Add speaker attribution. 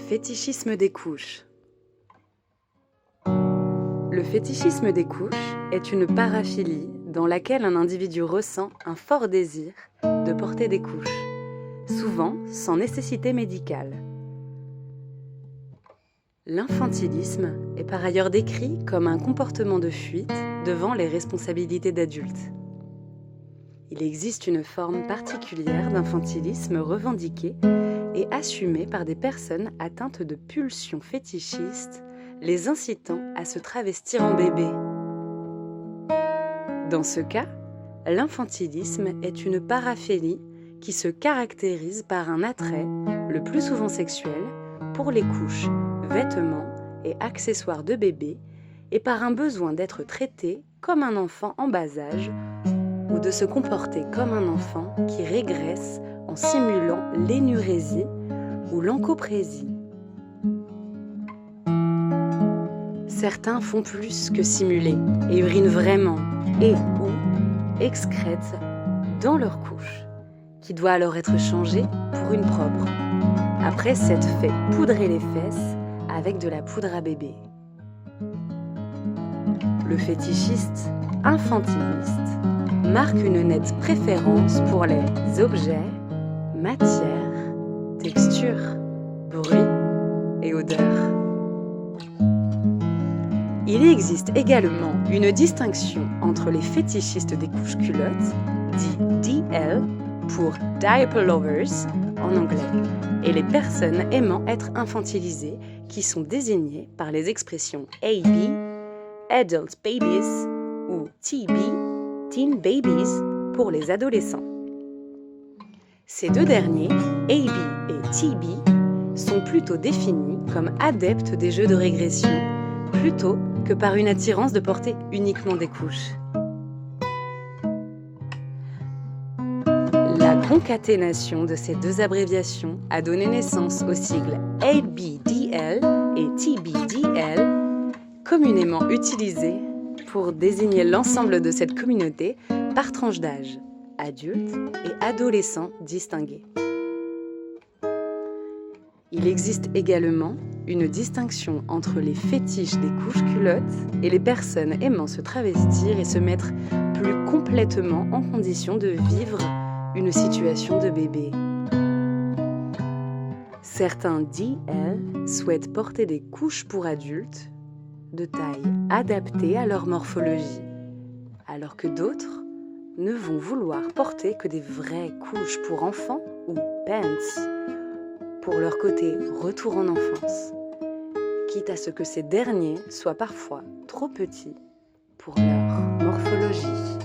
Speaker 1: fétichisme des couches. Le fétichisme des couches est une paraphilie dans laquelle un individu ressent un fort désir de porter des couches, souvent sans nécessité médicale. L'infantilisme est par ailleurs décrit comme un comportement de fuite devant les responsabilités d'adultes. Il existe une forme particulière d'infantilisme revendiquée et assumée par des personnes atteintes de pulsions fétichistes, les incitant à se travestir en bébé. Dans ce cas, l'infantilisme est une paraphilie qui se caractérise par un attrait, le plus souvent sexuel, pour les couches, vêtements et accessoires de bébé et par un besoin d'être traité comme un enfant en bas âge ou de se comporter comme un enfant qui régresse en simulant l'énurésie ou l'encoprésie. Certains font plus que simuler et urinent vraiment et ou excrètent dans leur couche, qui doit alors être changée pour une propre, après s'être fait poudrer les fesses avec de la poudre à bébé. Le fétichiste infantiliste marque une nette préférence pour les objets, matières, textures, bruits et odeurs. Il existe également une distinction entre les fétichistes des couches culottes, dit DL pour Diaper Lovers en anglais, et les personnes aimant être infantilisées qui sont désignées par les expressions AB, Adult Babies ou TB, Teen Babies pour les adolescents. Ces deux derniers, AB et TB, sont plutôt définis comme adeptes des jeux de régression plutôt que par une attirance de porter uniquement des couches. La concaténation de ces deux abréviations a donné naissance aux sigles ABDL et TBDL, communément utilisés pour désigner l'ensemble de cette communauté par tranche d'âge, adultes et adolescents distingués. Il existe également une distinction entre les fétiches des couches culottes et les personnes aimant se travestir et se mettre plus complètement en condition de vivre une situation de bébé. Certains DL souhaitent porter des couches pour adultes de taille adaptée à leur morphologie, alors que d'autres ne vont vouloir porter que des vraies couches pour enfants ou pants, pour leur côté retour en enfance, quitte à ce que ces derniers soient parfois trop petits pour leur morphologie.